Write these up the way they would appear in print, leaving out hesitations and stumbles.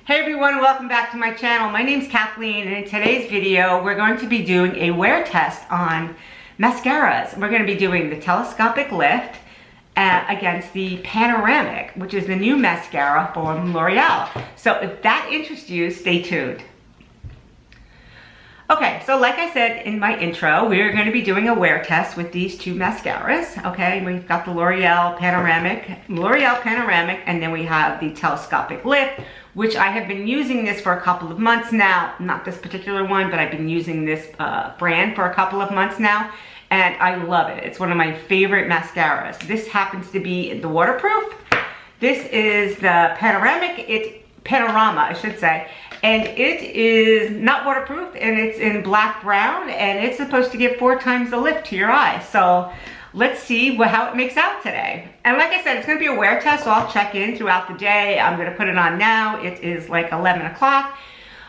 Hey everyone, welcome back to my channel. My name's Kathleen, and in today's video we're going to be doing a wear test on mascaras. We're going to be doing the Telescopic Lift against the Panoramic, which is the new mascara from L'Oreal. So if that interests you, stay tuned. Okay, so like I said in my intro, we're going to be doing a wear test with these two mascaras. Okay, we've got the L'Oreal Panoramic, and then we have the Telescopic Lift, which I have been using this for a couple of months now. Not this particular one, but I've been using this brand for a couple of months now, and I love it. It's one of my favorite mascaras. This happens to be the waterproof. This is the Panorama, I should say. And it is not waterproof, and it's in black brown, and it's supposed to give 4 times the lift to your eyes. So let's see how it makes out today. And like I said, it's gonna be a wear test, so I'll check in throughout the day. I'm gonna put it on now. It is like 11 o'clock.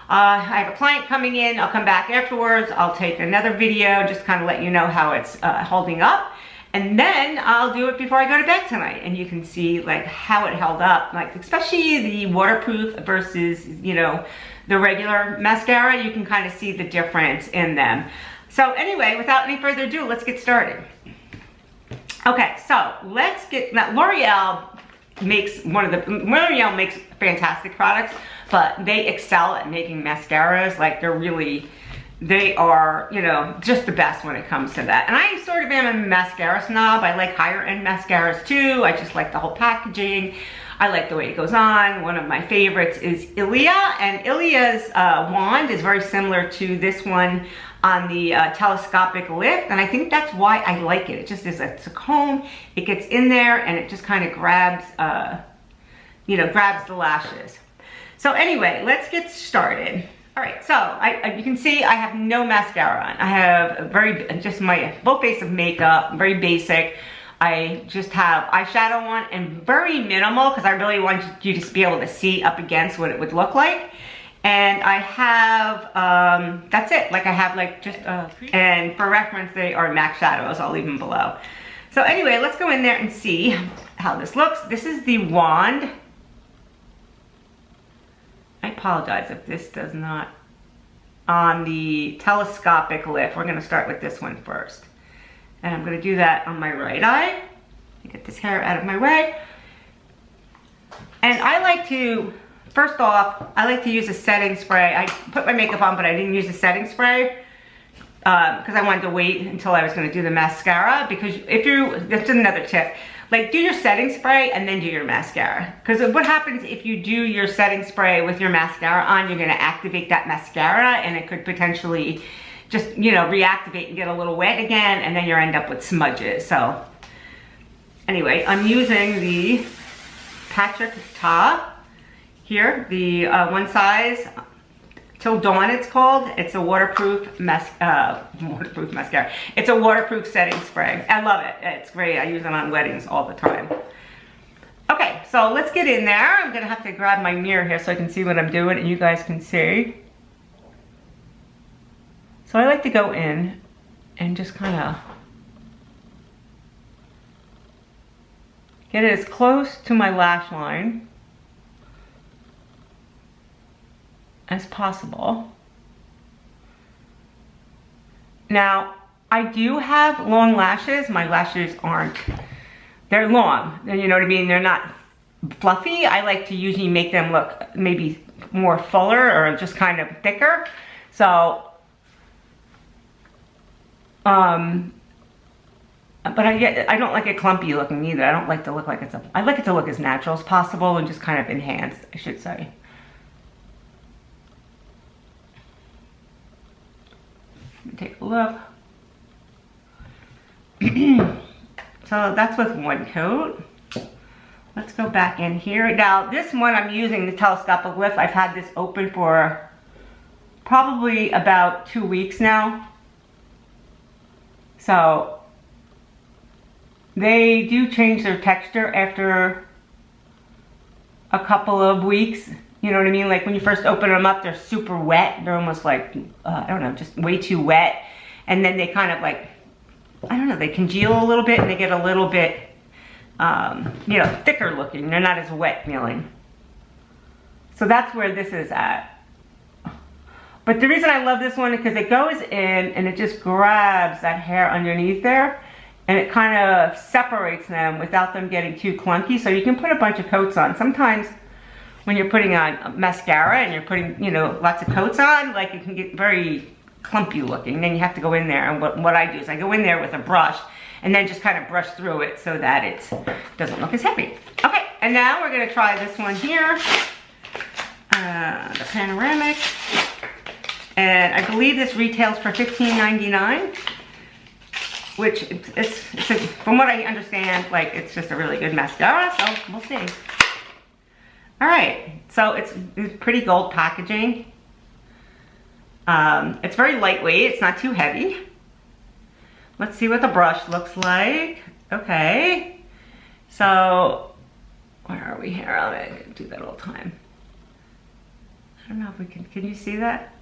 I have a client coming in. I'll come back afterwards. I'll take another video, just kind of let you know how it's holding up. And then I'll do it before I go to bed tonight, and you can see like how it held up, like especially the waterproof versus, you know, the regular mascara. You can kind of see the difference in them. So anyway, without any further ado, let's get started. Okay, so let's get, now L'Oreal makes fantastic products, but they excel at making mascaras. Like they are, you know, just the best when it comes to that. And I sort of am a mascara snob. I like higher end mascaras too. I just like the whole packaging. I like the way it goes on. One of my favorites is Ilia, and Ilia's wand is very similar to this one on the Telescopic Lift, and I think that's why I like it. It just is it's a comb. It gets in there and it just kind of grabs, you know, grabs the lashes. So anyway, let's get started. All right, so you can see I have no mascara on. I have just my full face of makeup, very basic. I just have eyeshadow on and very minimal because I really want you to be able to see up against what it would look like. And I have, that's it. Like I have like just, and for reference, they are MAC shadows. I'll leave them below. So anyway, let's go in there and see how this looks. This is the wand. I apologize if this does not, on the Telescopic Lift. We're gonna start with this one first. And I'm gonna do that on my right eye. Get this hair out of my way. And I like to, first off, I like to use a setting spray. I put my makeup on, but I didn't use a setting spray because I wanted to wait until I was gonna do the mascara, because that's another tip. Like, do your setting spray and then do your mascara. Because what happens if you do your setting spray with your mascara on, you're gonna activate that mascara, and it could potentially just, you know, reactivate and get a little wet again, and then you end up with smudges. So anyway, I'm using the Patrick Ta here, the one size Till Dawn it's called. It's a waterproof mascara. It's a waterproof setting spray. I love it. It's great. I use it on weddings all the time. Okay, so let's get in there. I'm gonna have to grab my mirror here so I can see what I'm doing and you guys can see. So I like to go in and just kind of get it as close to my lash line as possible. Now, I do have long lashes. My lashes aren't, they're long, you know what I mean? They're not fluffy. I like to usually make them look maybe more fuller or just kind of thicker. So, but I don't like it clumpy looking either. I don't like to look like I like it to look as natural as possible and just kind of enhanced, I should say. Let me take a look. So that's with one coat. Let's go back in here. Now this one I'm using, the Telescopic Lift. I've had this open for probably about 2 weeks now. So they do change their texture after a couple of weeks. You know what I mean? Like when you first open them up, they're super wet. They're almost like, I don't know, just way too wet. And then they kind of like, I don't know, they congeal a little bit and they get a little bit, you know, thicker looking. They're not as wet feeling. So that's where this is at. But the reason I love this one is because it goes in and it just grabs that hair underneath there and it kind of separates them without them getting too clunky. So you can put a bunch of coats on. Sometimes when you're putting on mascara and you're putting, you know, lots of coats on, like it can get very clumpy looking. Then you have to go in there, and what I do is I go in there with a brush and then just kind of brush through it so that it doesn't look as heavy. Okay, and now we're gonna try this one here, the Panoramic. And I believe this retails for $15.99, which it's from what I understand, like it's just a really good mascara, so we'll see. All right, so it's pretty gold packaging. It's very lightweight, it's not too heavy. Let's see what the brush looks like. Okay, so where are we here? I do that all the time. I don't know if we can you see that?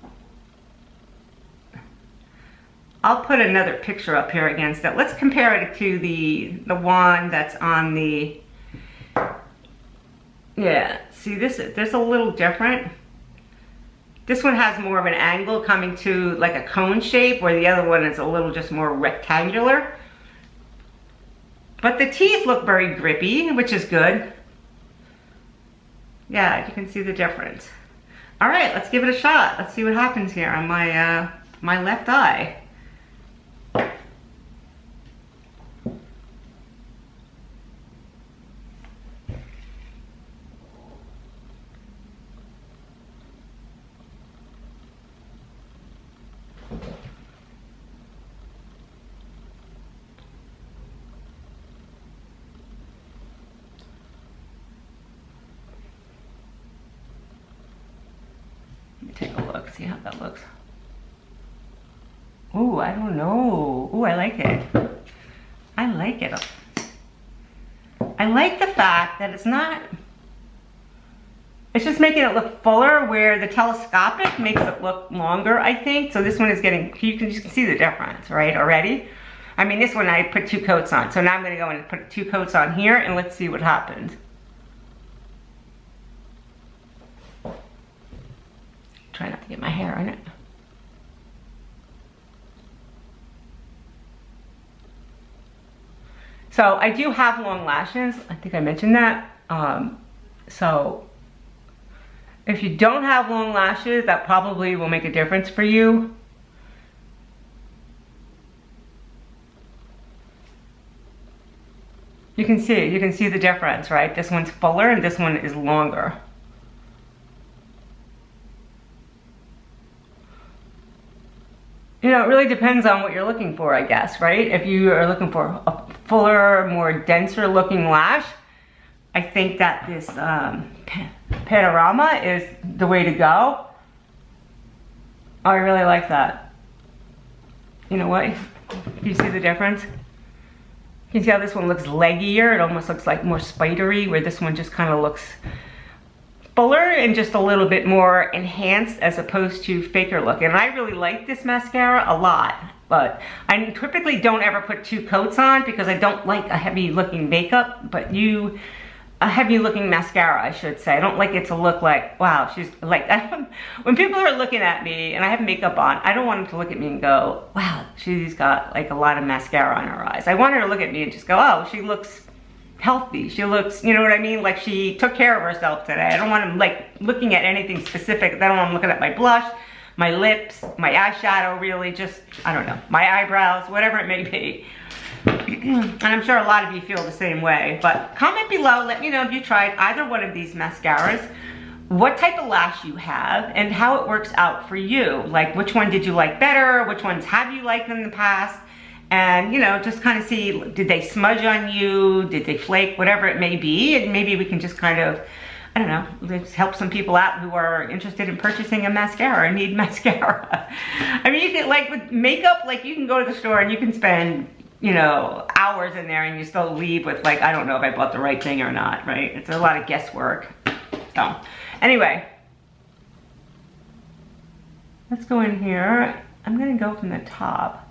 I'll put another picture up here against it. Let's compare it to the one that's on the, yeah, see this, there's a little different. This one has more of an angle coming to like a cone shape, where the other one is a little just more rectangular. But the teeth look very grippy, which is good. Yeah, you can see the difference. All right, let's give it a shot. Let's see what happens here on my, my left eye. Take a look, see how that looks. Ooh, I don't know. Ooh, I like it. I like it. I like the fact that it's not, it's just making it look fuller, where the telescopic makes it look longer, I think. So this one is getting, you can see the difference, right, already? I mean, this one I put 2 coats on. So now I'm gonna go and put 2 coats on here and let's see what happens. Try not to get my hair on it. So I do have long lashes. I think I mentioned that. So if you don't have long lashes, that probably will make a difference for you. You can see the difference, right? This one's fuller and this one is longer. You know, it really depends on what you're looking for, I guess, right? If you are looking for a fuller, more denser looking lash, I think that this Panorama is the way to go. I really like that. You know what? You see the difference? You can see how this one looks leggier. It almost looks like more spidery, where this one just kind of looks fuller and just a little bit more enhanced as opposed to faker looking. And I really like this mascara a lot, but I typically don't ever put 2 coats on because I don't like a heavy looking makeup, but a heavy looking mascara, I should say. I don't like it to look like, wow, she's like, when people are looking at me and I have makeup on, I don't want them to look at me and go, wow, she's got like a lot of mascara on her eyes. I want her to look at me and just go, oh, she looks healthy. She looks, you know what I mean? Like she took care of herself today. I don't want them like looking at anything specific. I don't want them looking at my blush, my lips, my eyeshadow, really just, I don't know, my eyebrows, whatever it may be. And I'm sure a lot of you feel the same way, but comment below, let me know if you tried either one of these mascaras, what type of lash you have, and how it works out for you. Like which one did you like better? Which ones have you liked in the past? And, you know, just kind of see, did they smudge on you? Did they flake? Whatever it may be. And maybe we can just kind of, I don't know, let's help some people out who are interested in purchasing a mascara or need mascara. I mean, you can, like with makeup, like you can go to the store and you can spend, you know, hours in there and you still leave with like, I don't know if I bought the right thing or not, right? It's a lot of guesswork. So, anyway. Let's go in here. I'm gonna go from the top.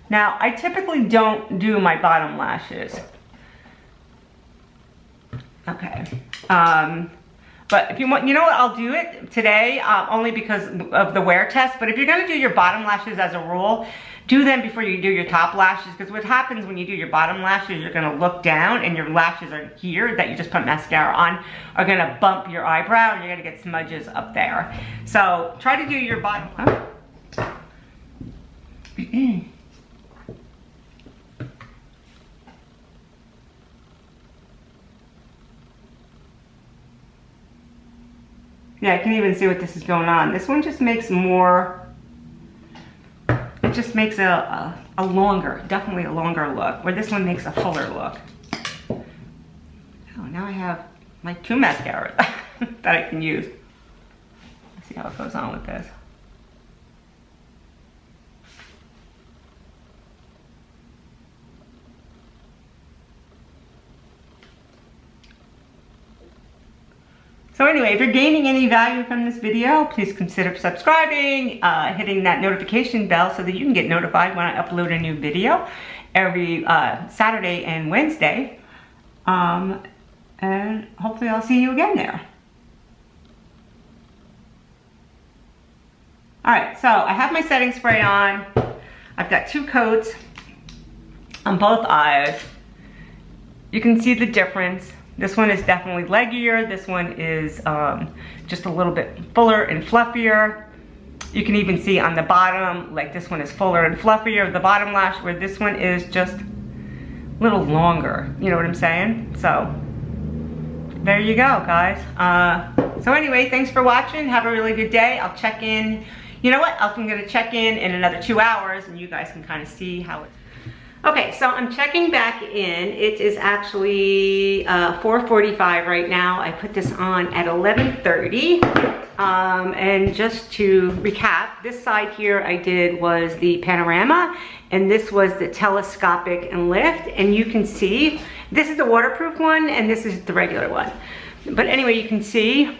Now, I typically don't do my bottom lashes. Okay. But if you want, you know what, I'll do it today only because of the wear test. But if you're gonna do your bottom lashes as a rule, do them before you do your top lashes, because what happens when you do your bottom lashes, you're gonna look down and your lashes are here that you just put mascara on are gonna bump your eyebrow and you're gonna get smudges up there. So try to do your bottom. Yeah, I can even see what this is going on. This one just makes more, it just makes a longer, definitely a longer look, where this one makes a fuller look. Oh, now I have like 2 mascaras that I can use. Let's see how it goes on with this. So anyway, if you're gaining any value from this video, please consider subscribing, hitting that notification bell so that you can get notified when I upload a new video every Saturday and Wednesday. And hopefully I'll see you again there. All right, so I have my setting spray on. I've got 2 coats on both eyes. You can see the difference. This one is definitely leggier. This one is just a little bit fuller and fluffier. You can even see on the bottom, like this one is fuller and fluffier, the bottom lash, where this one is just a little longer. You know what I'm saying? So there you go, guys. So anyway, thanks for watching. Have a really good day. I'll check in. You know what? I'm gonna check in another 2 hours and you guys can kind of see how it's. Okay, so I'm checking back in. It is actually 4:45 right now. I put this on at 11:30. And just to recap, this side here I did was the Panorama, and this was the Telescopic and Lift. And you can see, this is the waterproof one, and this is the regular one. But anyway, you can see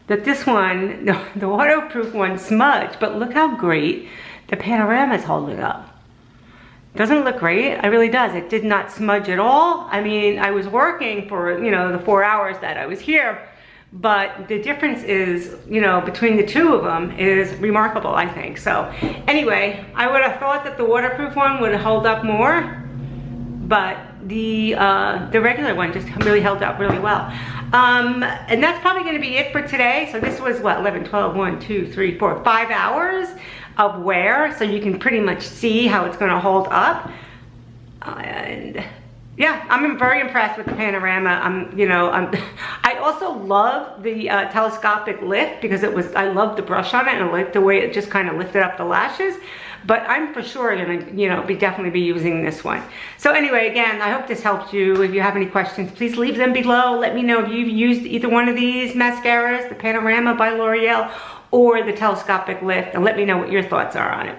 that this one, the waterproof one smudged, but look how great the Panorama is holding up. Doesn't it look great? It really does. It did not smudge at all. I mean, I was working for, you know, the 4 hours that I was here, but the difference is, you know, between the 2 of them is remarkable, I think. So anyway, I would have thought that the waterproof one would hold up more, but the regular one just really held up really well. And that's probably going to be it for today. So this was what, 11, 12, 1, 2, 3, 4, 5 hours of wear, so you can pretty much see how it's going to hold up. And yeah, I'm very impressed with the Panorama. I also love the telescopic lift because I love the brush on it and I like the way it just kind of lifted up the lashes. But I'm for sure gonna, definitely be using this one. So anyway, again, I hope this helped you. If you have any questions, please leave them below. Let me know if you've used either one of these mascaras, the Panorama by L'Oreal or the Telescopic Lift, and let me know what your thoughts are on it.